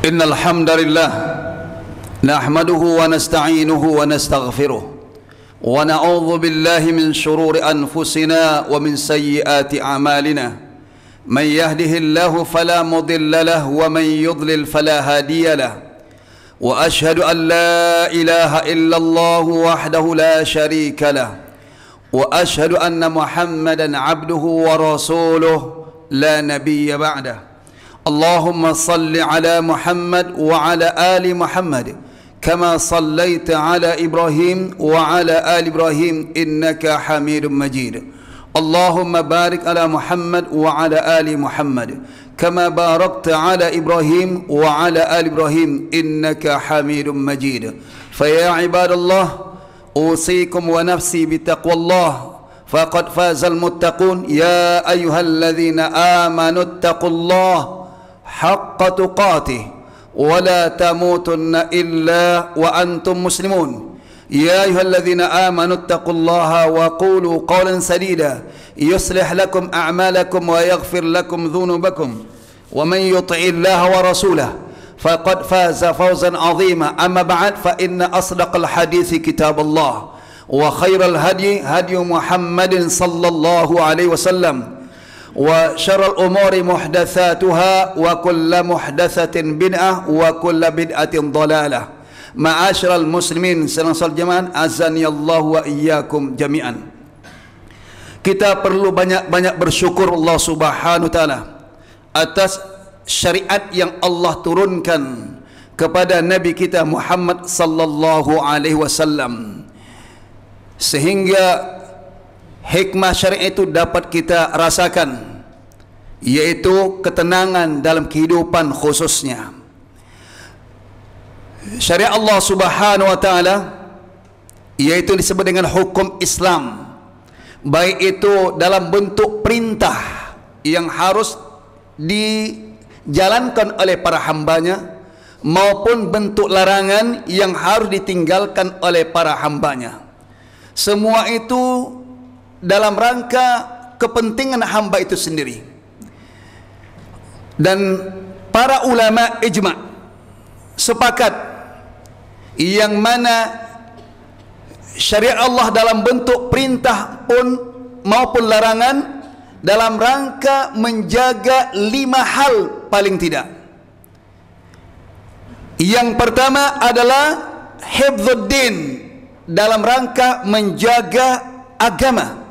إن الحمد لله نحمده ونستعينه ونستغفره ونعوذ بالله من شرور أنفسنا ومن سيئات أعمالنا من يهده الله فلا مضل له ومن يضلل فلا هادي له وأشهد أن لا إله إلا الله وحده لا شريك له وأشهد أن محمدا عبده ورسوله لا نبي بعده اللهم صل على محمد وعلى آل محمد كما صليت على إبراهيم وعلى آل إبراهيم إنك حميد مجيد اللهم بارك على محمد وعلى آل محمد كما باركت على إبراهيم وعلى آل إبراهيم إنك حميد مجيد فيا عباد الله أوصيكم ونفسي بتقوى الله فقد فاز المتقون يا أيها الذين آمنوا اتقوا الله حق تقاته ولا تموتن إلا وأنتم مسلمون يا أيها الذين آمنوا اتقوا الله وقولوا قولا سديدا يصلح لكم أعمالكم ويغفر لكم ذنوبكم ومن يطع الله ورسوله فقد فاز فوزا عظيما أما بعد فإن أصدق الحديث كتاب الله وخير الهدي هدي محمد صلى الله عليه وسلم وشر الأمور محدثاتها وكل محدثة بدعة وكل بدعة ضلالة معاشر المسلمين seluruh jemaah azani Allah wa iyyakum jami'an. Kita perlu banyak-banyak bersyukur Allah Subhanahu wa taala atas syariat yang Allah turunkan kepada Nabi kita Muhammad sallallahu alaihi wasallam, sehingga hikmah syariat itu dapat kita rasakan, yaitu ketenangan dalam kehidupan khususnya. Syariat Allah Subhanahu wa taala yaitu disebut dengan hukum Islam, baik itu dalam bentuk perintah yang harus dijalankan oleh para hambanya maupun bentuk larangan yang harus ditinggalkan oleh para hambanya. Semua itu dalam rangka kepentingan hamba itu sendiri. Dan para ulama ijma' sepakat yang mana syariat Allah dalam bentuk perintah pun maupun larangan dalam rangka menjaga 5 hal paling tidak. Yang pertama adalah hifdzuddin, dalam rangka menjaga agama.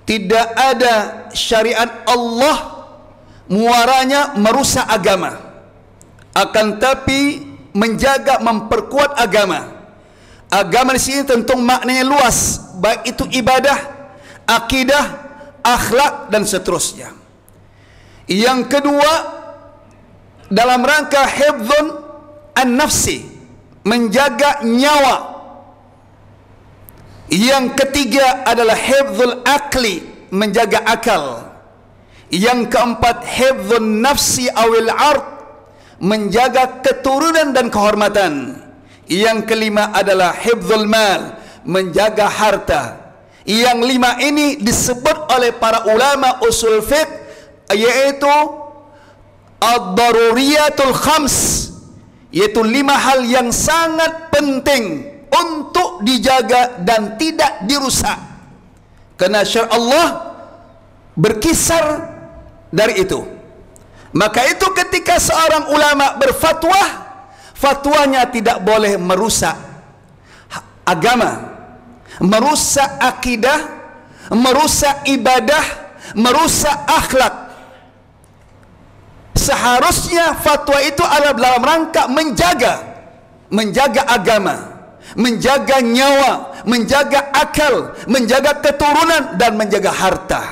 Tidak ada syariat Allah muaranya merusak agama, akan tapi menjaga, memperkuat agama. Agama di sini tentu maknanya luas, baik itu ibadah, akidah, akhlak dan seterusnya. Yang kedua, dalam rangka hifdzun an-nafsi, menjaga nyawa. Yang ketiga adalah hifdzul akli, menjaga akal. Yang keempat hifdzun nafsi awil ard, menjaga keturunan dan kehormatan. Yang kelima adalah hifdzul mal, menjaga harta. Yang 5 ini disebut oleh para ulama usul fiqh yaitu ad-daruriyatul khams, yaitu 5 hal yang sangat penting untuk dijaga dan tidak dirusak, karena syariat Allah berkisar dari itu. Maka itu ketika seorang ulama berfatwa, fatwanya tidak boleh merusak agama, merusak akidah, merusak ibadah, merusak akhlak. Seharusnya fatwa itu adalah dalam rangka menjaga agama, menjaga nyawa, menjaga akal, menjaga keturunan dan menjaga harta.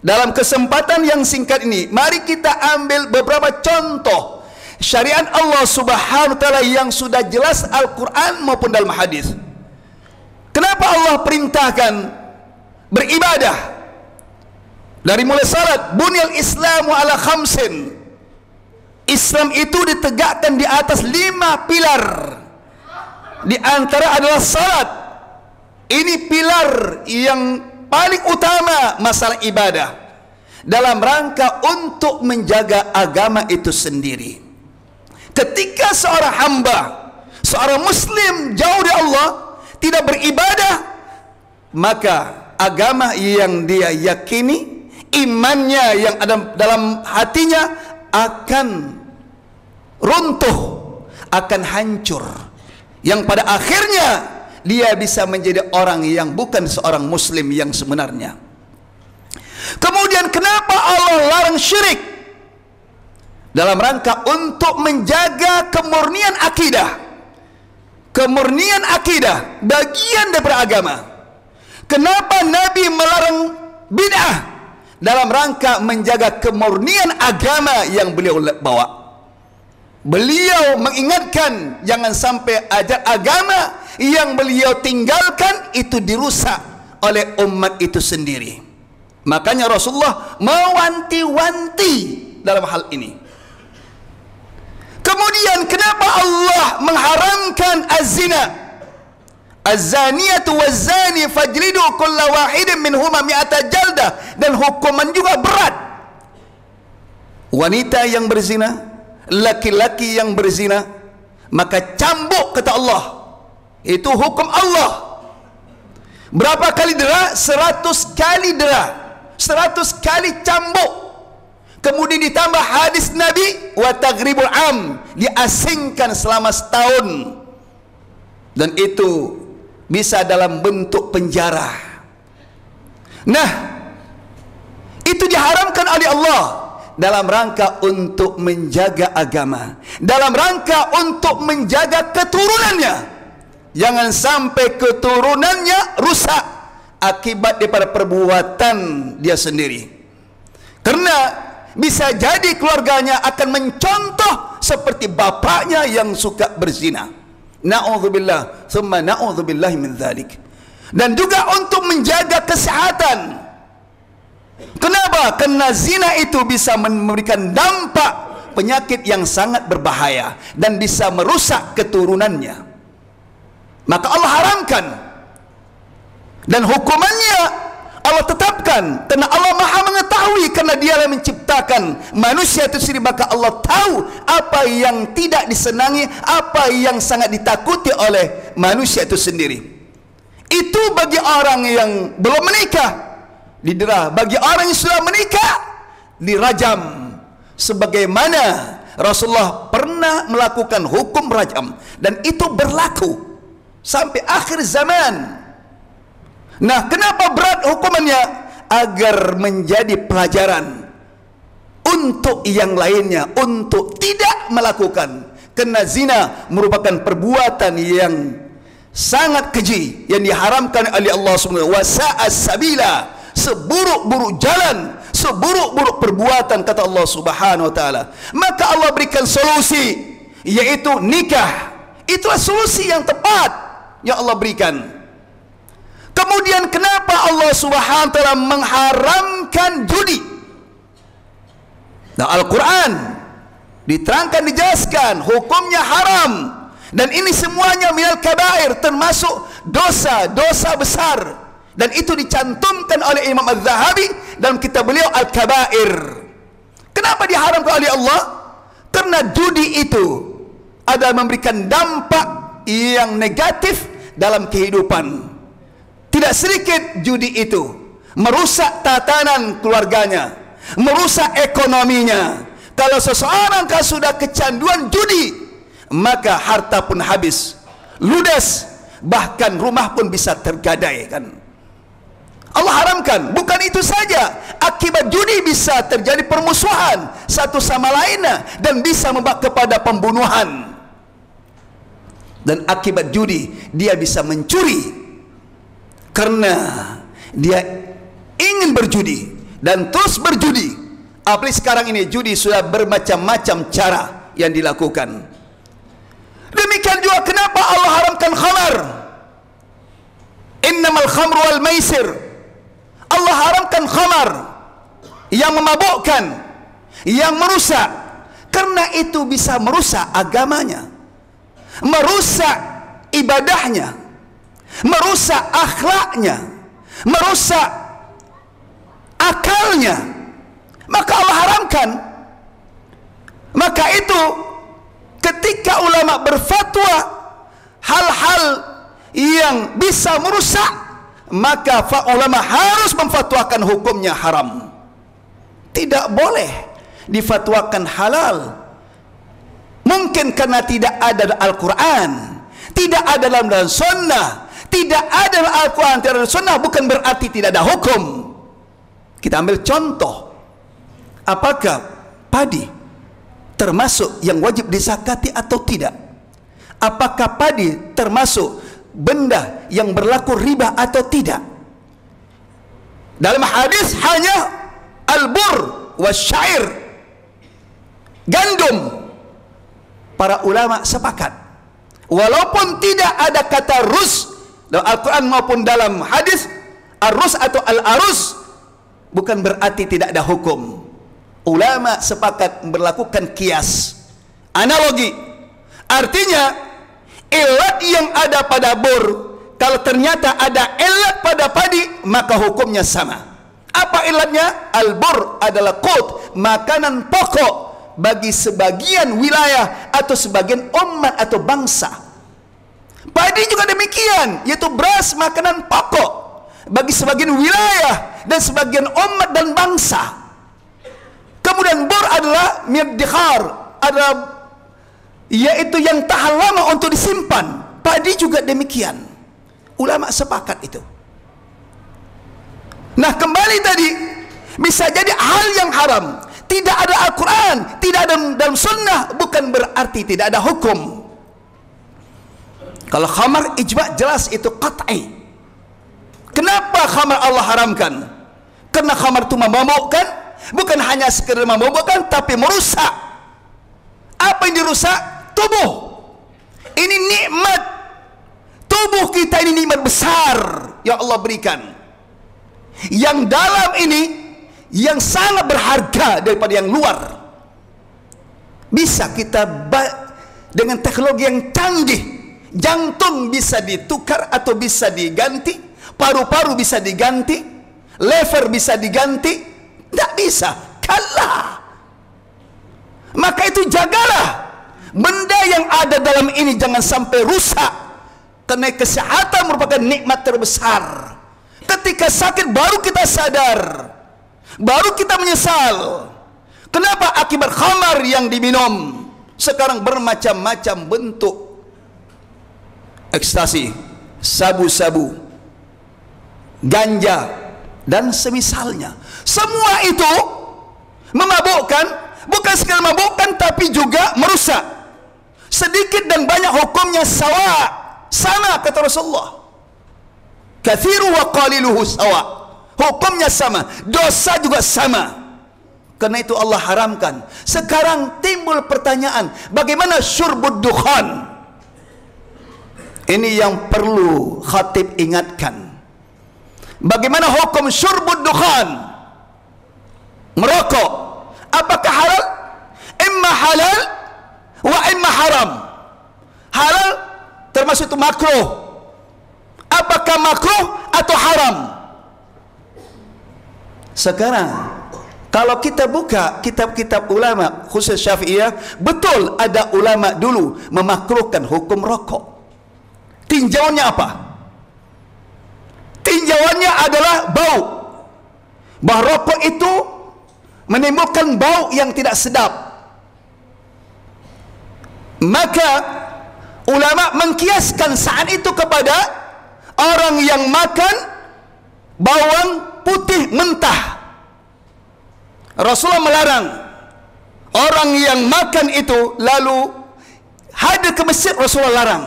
Dalam kesempatan yang singkat ini, mari kita ambil beberapa contoh syariat Allah Subhanahu wa taala yang sudah jelas Al-Quran maupun dalam hadis. Kenapa Allah perintahkan beribadah? Dari mulai salat, bunyal Islamu ala khamsin. Islam itu ditegakkan di atas 5 pilar. Di antara adalah salat. Ini pilar yang paling utama masalah ibadah dalam rangka untuk menjaga agama itu sendiri. Ketika seorang hamba, seorang muslim jauh dari Allah, tidak beribadah, maka agama yang dia yakini, imannya yang ada dalam hatinya akan runtuh, akan hancur, yang pada akhirnya dia bisa menjadi orang yang bukan seorang muslim yang sebenarnya. Kemudian kenapa Allah larang syirik? Dalam rangka untuk menjaga kemurnian akidah. Kemurnian akidah bagian daripada agama. Kenapa Nabi melarang bid'ah? Dalam rangka menjaga kemurnian agama yang beliau bawa. Beliau mengingatkan jangan sampai ajar agama yang beliau tinggalkan itu dirusak oleh umat itu sendiri. Makanya Rasulullah mewanti-wanti dalam hal ini. Kemudian kenapa Allah mengharamkan az-zina? Az-zaniyatu waz-zani fajlidu kulla wahidin minhuma mi'ata jaldah, dan hukuman juga berat. Wanita yang berzina, laki-laki yang berzina, maka cambuk kata Allah. Itu hukum Allah. Berapa kali dera? 100 kali dera. 100 kali cambuk. Kemudian ditambah hadis Nabi, wa taghribul am, diasingkan selama setahun. Dan itu bisa dalam bentuk penjara. Nah, itu diharamkan oleh Allah dalam rangka untuk menjaga agama, dalam rangka untuk menjaga keturunannya. Jangan sampai keturunannya rusak akibat daripada perbuatan dia sendiri. Karena bisa jadi keluarganya akan mencontoh seperti bapaknya yang suka berzina. Na'udzubillah, thumma na'udzubillah min dzalik. Dan juga untuk menjaga kesehatan. Kenapa? Karena zina itu bisa memberikan dampak penyakit yang sangat berbahaya dan bisa merusak keturunannya. Maka Allah haramkan, dan hukumannya Allah tetapkan, karena Allah Maha mengetahui, karena Dia yang menciptakan manusia itu sendiri, maka Allah tahu apa yang tidak disenangi, apa yang sangat ditakuti oleh manusia itu sendiri. Itu bagi orang yang belum menikah didera, bagi orang yang sudah menikah dirajam, sebagaimana Rasulullah pernah melakukan hukum rajam, dan itu berlaku sampai akhir zaman. Nah, kenapa berat hukumannya? Agar menjadi pelajaran untuk yang lainnya untuk tidak melakukan. Karena zina merupakan perbuatan yang sangat keji yang diharamkan oleh Allah Subhanahu wa ta'ala. Sabila, seburuk-buruk jalan, seburuk-buruk perbuatan, kata Allah Subhanahu wa ta'ala. Maka Allah berikan solusi, yaitu nikah. Itulah solusi yang tepat yang Allah berikan. Kemudian kenapa Allah Subhanahu wa ta'ala mengharamkan judi? Nah, Al-Quran diterangkan, dijelaskan hukumnya haram, dan ini semuanya minal kabair, termasuk dosa-dosa besar, dan itu dicantumkan oleh Imam Az-Zahabi dalam kitab beliau Al-Kabair. Kenapa diharamkan oleh Allah? Karena judi itu adalah memberikan dampak yang negatif dalam kehidupan. Tidak sedikit judi itu merusak tatanan keluarganya, merusak ekonominya. Kalau seseorang sudah kecanduan judi, maka harta pun habis, ludes, bahkan rumah pun bisa tergadai, kan? Allah haramkan. Bukan itu saja, akibat judi bisa terjadi permusuhan satu sama lainnya, dan bisa membawa kepada pembunuhan. Dan akibat judi dia bisa mencuri, karena dia ingin berjudi dan terus berjudi. Apalagi sekarang ini judi sudah bermacam-macam cara yang dilakukan. Demikian juga kenapa Allah haramkan khamar. Innamal khamru wal maisir. Allah haramkan khamar yang memabukkan, yang merusak, karena itu bisa merusak agamanya, merusak ibadahnya, merusak akhlaknya, merusak akalnya. Maka Allah haramkan. Maka itu ketika ulama berfatwa hal-hal yang bisa merusak, maka ulama harus memfatwakan hukumnya haram. Tidak boleh difatwakan halal. Mungkin karena tidak ada dalam Al-Quran, tidak ada dalam sunnah. Tidak ada dalam Al-Quran, tidak ada dalam sunnah, bukan berarti tidak ada hukum. Kita ambil contoh. Apakah padi termasuk yang wajib disakati atau tidak? Apakah padi termasuk benda yang berlaku riba atau tidak? Dalam hadis hanya al-bur wasyair, gandum. Para ulama sepakat, walaupun tidak ada kata rus dalam Al-Quran maupun dalam hadis, arus atau al-arus bukan berarti tidak ada hukum. Ulama sepakat berlakukan kias, analogi. Artinya ilat yang ada pada bur, kalau ternyata ada ilat pada padi, maka hukumnya sama. Apa ilatnya? Al-bur adalah qut, makanan pokok bagi sebagian wilayah atau sebagian umat atau bangsa. Padi juga demikian, yaitu beras, makanan pokok bagi sebagian wilayah dan sebagian umat dan bangsa. Kemudian bur adalah miqdihar, adalah yaitu yang tahan lama untuk disimpan. Padi juga demikian. Ulama sepakat itu. Nah, kembali tadi, bisa jadi hal yang haram, tidak ada Al-Quran, tidak ada dalam sunnah, bukan berarti tidak ada hukum. Kalau khamar, ijma' jelas itu qat'i. Kenapa khamar Allah haramkan? Karena khamar itu memabukkan, bukan hanya sekedar memabukkan, tapi merusak. Apa yang dirusak? Tubuh. Ini nikmat. Tubuh kita ini nikmat besar yang Allah berikan. Yang dalam ini yang sangat berharga daripada yang luar. Bisa kita dengan teknologi yang canggih, jantung bisa ditukar atau bisa diganti, paru-paru bisa diganti, lever bisa diganti. Tidak bisa, kalah. Maka itu jagalah benda yang ada dalam ini, jangan sampai rusak, karena kesehatan merupakan nikmat terbesar. Ketika sakit baru kita sadar, baru kita menyesal. Kenapa? Akibat khamar yang diminum. Sekarang bermacam-macam bentuk ekstasi, sabu-sabu, ganja, dan semisalnya. Semua itu memabukkan, bukan sekadar memabukkan, tapi juga merusak. Sedikit dan banyak hukumnya sama kata Rasulullah. Kathiru wa qaliluhu sawa. Hukumnya sama, dosa juga sama. Karena itu Allah haramkan. Sekarang timbul pertanyaan, bagaimana syurbud dukhan? Ini yang perlu khatib ingatkan. Bagaimana hukum syurbud dukhan? Merokok. Apakah halal? Imma halal wa imma haram. Halal termasuk itu makruh. Apakah makruh atau haram? Sekarang kalau kita buka kitab-kitab ulama khusus Syafi'iyah, betul ada ulama dulu memakruhkan hukum rokok. Tinjauannya apa? Tinjauannya adalah bau. Bahwa rokok itu menimbulkan bau yang tidak sedap. Maka ulama mengkiaskan saat itu kepada orang yang makan bawang putih mentah. Rasulullah melarang orang yang makan itu lalu hadir ke masjid. Rasulullah larang.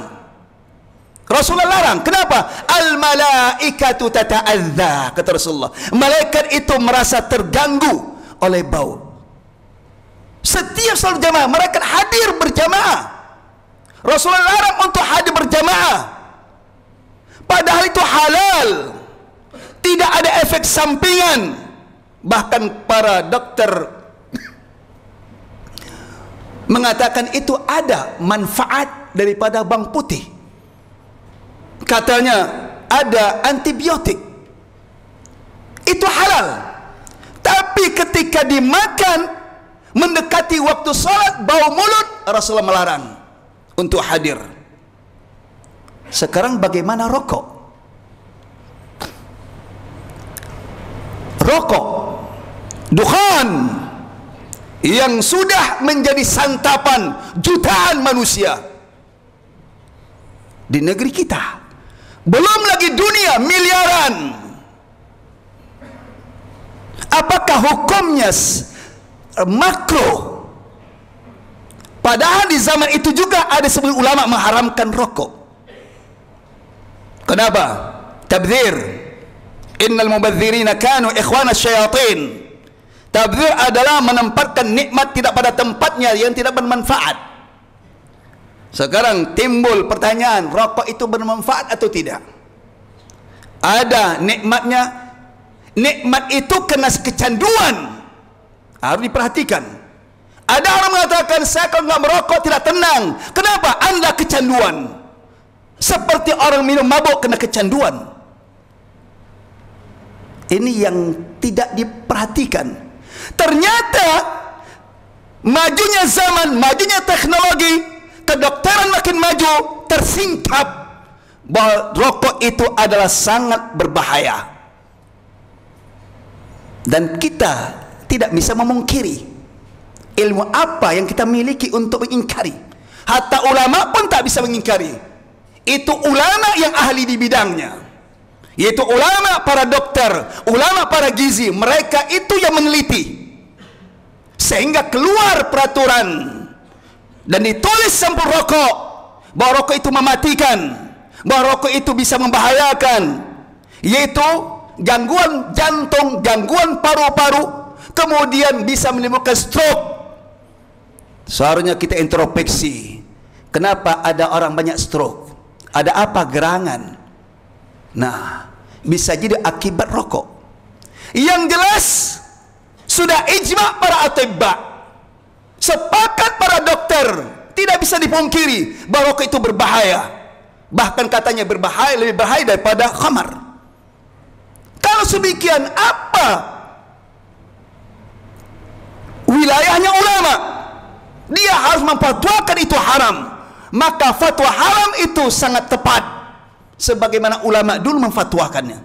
Rasulullah larang. Kenapa? Al-malaikatu tata'adza, kata Rasulullah. Malaikat itu merasa terganggu oleh bau. Setiap salat jamaah mereka hadir berjamaah. Rasulullah larang untuk hadir berjamaah. Padahal itu halal, tidak ada efek sampingan. Bahkan para dokter mengatakan itu ada manfaat daripada bawang putih. Katanya ada antibiotik. Itu halal. Tapi ketika dimakan mendekati waktu salat, bau mulut Rasulullah melarang untuk hadir. Sekarang bagaimana rokok? Rokok, dukhan, yang sudah menjadi santapan jutaan manusia di negeri kita. Belum lagi dunia miliaran. Apakah hukumnya makruh? Padahal di zaman itu juga ada sebagian ulama mengharamkan rokok. Kenapa? Tabdzir. Innal mubadzirina kanu ikhwana syayatin. Tabdzir adalah menempatkan nikmat tidak pada tempatnya yang tidak bermanfaat. Sekarang timbul pertanyaan, rokok itu bermanfaat atau tidak? Ada nikmatnya. Nikmat itu kena kecanduan, harus diperhatikan. Ada orang mengatakan, saya kalau nggak merokok tidak tenang. Kenapa? Anda kecanduan. Seperti orang minum mabuk kena kecanduan. Ini yang tidak diperhatikan. Ternyata majunya zaman, majunya teknologi, kedokteran makin maju, tersingkap bahwa rokok itu adalah sangat berbahaya. Dan kita tidak bisa memungkiri ilmu apa yang kita miliki untuk mengingkari. Hatta ulama pun tak bisa mengingkari. Itu ulama yang ahli di bidangnya, yaitu ulama para dokter, ulama para gizi. Mereka itu yang meneliti sehingga keluar peraturan dan ditulis sampul rokok bahwa rokok itu mematikan, bahwa rokok itu bisa membahayakan, yaitu gangguan jantung, gangguan paru-paru, kemudian bisa menimbulkan stroke. Seharusnya kita introspeksi, kenapa ada orang banyak stroke? Ada apa gerangan? Nah, bisa jadi akibat rokok. Yang jelas sudah ijma' para atibba, sepakat para dokter, tidak bisa dipungkiri bahwa rokok itu berbahaya. Bahkan katanya berbahaya, lebih bahaya daripada khamar. Kalau sedemikian, apa wilayahnya ulama? Dia harus memfatwakan itu haram. Maka fatwa haram itu sangat tepat, sebagaimana ulama dulu memfatwakannya.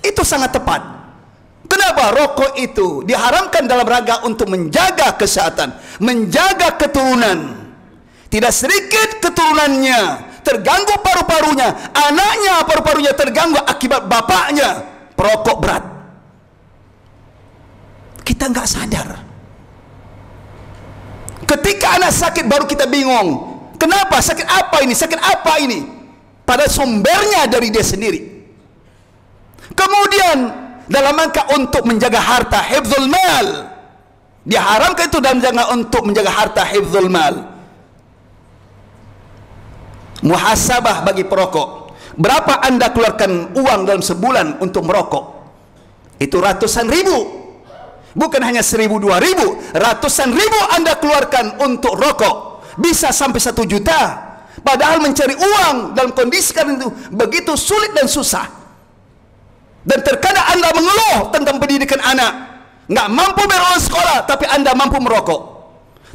Itu sangat tepat. Kenapa? Rokok itu diharamkan dalam rangka untuk menjaga kesehatan, menjaga keturunan. Tidak sedikit keturunannya terganggu paru-parunya, anaknya paru-parunya terganggu akibat bapaknya perokok berat. Kita nggak sadar. Ketika anak sakit baru kita bingung. Kenapa? Sakit apa ini? Sakit apa ini? Pada sumbernya dari dia sendiri. Kemudian dalam rangka untuk menjaga harta, hifdzul mal, diharamkan itu dalam rangka untuk menjaga harta, hifdzul mal. Muhasabah bagi perokok. Berapa Anda keluarkan uang dalam sebulan untuk merokok? Itu ratusan ribu. Bukan hanya 1.000, 2.000, ratusan ribu Anda keluarkan untuk rokok. Bisa sampai 1 juta. Padahal mencari uang dalam kondisi itu begitu sulit dan susah. Dan terkadang Anda mengeluh tentang pendidikan anak. Nggak mampu bayar sekolah, tapi Anda mampu merokok.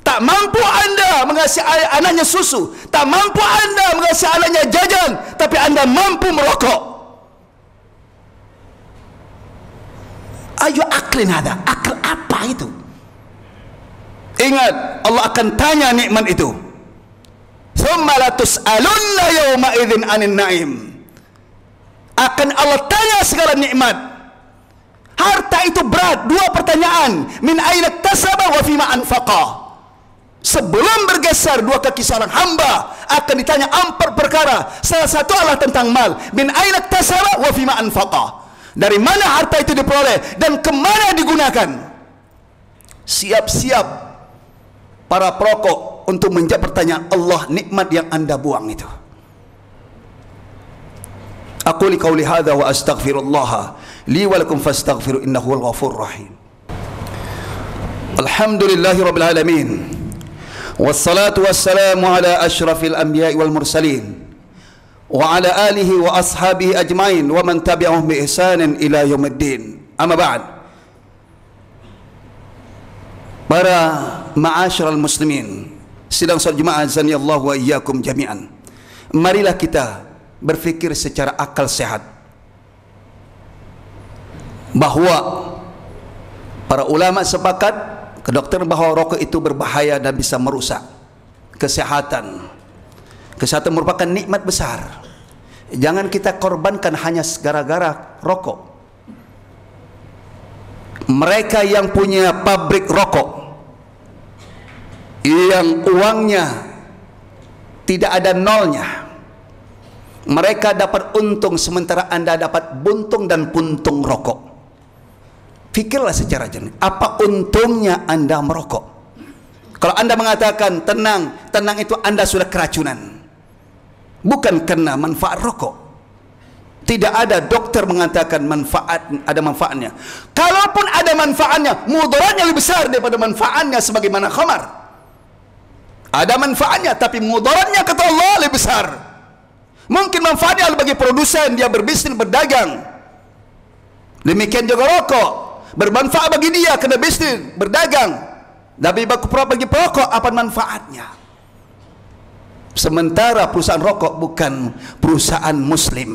Tak mampu Anda mengasihi anaknya susu, tak mampu Anda mengasihi anaknya jajan, tapi Anda mampu merokok. Ayo aklin ada, akal apa itu? Ingat, Allah akan tanya nikmat itu. Tsumma la tus'alunna yawma idzin 'anil na'im. Akan Allah tanya segala nikmat. Harta itu berat, 2 pertanyaan. Min aina iktasaba wa fima anfaqa. Sebelum bergeser 2 kaki seorang hamba akan ditanya 4 perkara. Salah satu adalah tentang mal. Min aina iktasaba wa fima anfaqa. Dari mana harta itu diperoleh dan kemana digunakan. Siap-siap para perokok untuk menjawab pertanyaan Allah, nikmat yang Anda buang itu. Aku liqauli hadza wa astaghfirullah li wa lakum fastaghfiru innahu wal ghafurur rahim. Alhamdulillahirabbil alamin. Wassalatu wassalamu ala asyrafil anbiya'i wal mursalin wa ala alihi wa ashabihi ajmain wa man tabi'ahum bi ihsanin ila yaumiddin. Amma ba'd. Para ma'asyiral muslimin Sidang salat jemaah azani Allah wa iyyakum jami'an. Marilah kita berfikir secara akal sehat bahwa para ulama sepakat, kedokteran, bahawa rokok itu berbahaya dan bisa merusak kesehatan. Kesehatan merupakan nikmat besar. Jangan kita korbankan hanya gara-gara rokok. Mereka yang punya pabrik rokok, yang uangnya tidak ada nolnya, mereka dapat untung sementara Anda dapat buntung dan puntung rokok. Fikirlah secara jernih, apa untungnya Anda merokok? Kalau Anda mengatakan tenang, tenang itu Anda sudah keracunan, bukan karena manfaat rokok. Tidak ada dokter mengatakan ada manfaatnya. Kalaupun ada manfaatnya, mudaratnya lebih besar daripada manfaatnya, sebagaimana khamar. Ada manfaatnya, tapi mudaratnya kata Allah lebih besar. Mungkin manfaatnya bagi produsen, dia berbisnis, berdagang. Demikian juga rokok, bermanfaat bagi dia kena bisnis, berdagang. Tapi bagi perokok, apa manfaatnya? Sementara perusahaan rokok bukan perusahaan muslim,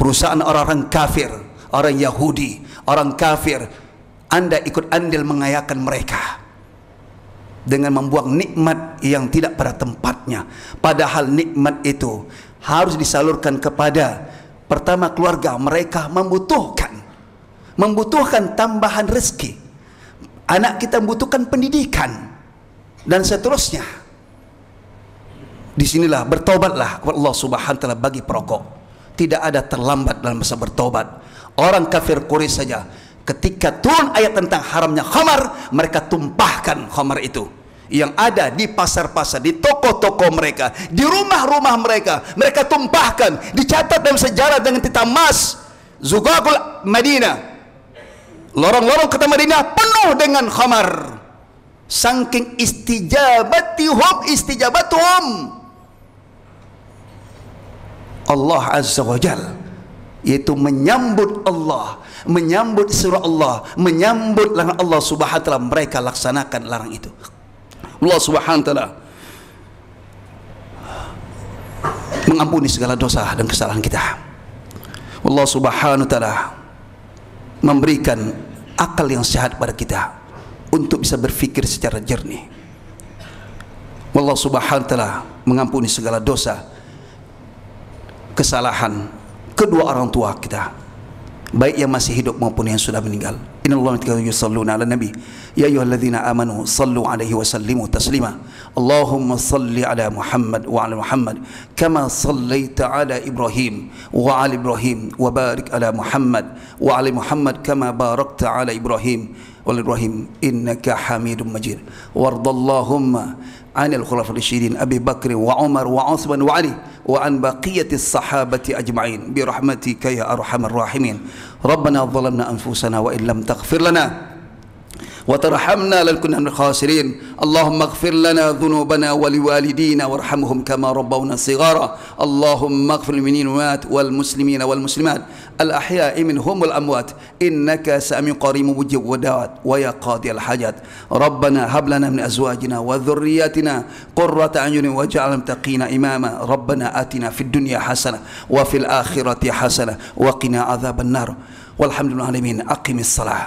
perusahaan orang-orang kafir, orang Yahudi, orang kafir. Anda ikut andil mengayakan mereka dengan membuang nikmat yang tidak pada tempatnya. Padahal nikmat itu harus disalurkan kepada, pertama, keluarga. Mereka membutuhkan tambahan rezeki. Anak kita membutuhkan pendidikan dan seterusnya. Disinilah bertobatlah kepada Allah Subhanahu wa taala bagi perokok. Tidak ada terlambat dalam masa bertobat. Orang kafir Quraisy saja ketika turun ayat tentang haramnya khamar, mereka tumpahkan khamar itu yang ada di pasar-pasar, di toko-toko mereka, di rumah-rumah mereka. Mereka tumpahkan. Dicatat dalam sejarah dengan tinta emas, Zugagul Madinah, lorong-lorong kota Madinah penuh dengan khamar. Saking istijabatuhum Allah Azza wa Jal, yaitu menyambut Allah, menyambut surah Allah, menyambut larangan Allah Subhanahu wa taala. Mereka laksanakan larang itu. Allah Subhanahu wa taala mengampuni segala dosa dan kesalahan kita. Allah Subhanahu wa taala memberikan akal yang sehat pada kita untuk bisa berfikir secara jernih. Allah Subhanahu wa taala mengampuni segala dosa, kesalahan kedua orang tua kita, baik yang masih hidup maupun yang sudah meninggal. Innallaha wa malaikatahu yusholluna 'alan nabi ya ayyuhalladzina amanu shallu 'alaihi wa sallimu taslima. Allahumma shalli 'ala Muhammad wa 'ala Muhammad kama shallaita 'ala Ibrahim wa 'ala Ibrahim wa barik 'ala Muhammad wa 'ala Muhammad kama barakta 'ala Ibrahim wa 'ala Ibrahim innaka Hamidum Majid. Wardallahumma عن الخلفاء الراشدين أبي بكر وعمر وعثمان وعلي وعن بقية الصحابة أجمعين برحمتك يا أرحم الراحمين. ربنا ظلمنا أنفسنا وإن لم تغفر لنا وترحمنا لنكن من الخاسرين. اللهم اغفر لنا ذنوبنا ولوالدينا وارحمهم كما ربونا صغارا. اللهم اغفر للمؤمنين والمسلمين والمسلمات الأحياء منهم والأموات إنك سميع قريب مجيب الدعوات ويا قاضي الحاجات. ربنا هب لنا من أزواجنا وذرياتنا قرة أعين واجعلنا متقين إماما. ربنا آتنا في الدنيا حسنة وفي الآخرة حسنة وقنا عذاب النار. والحمد لله العالمين. أقم الصلاة.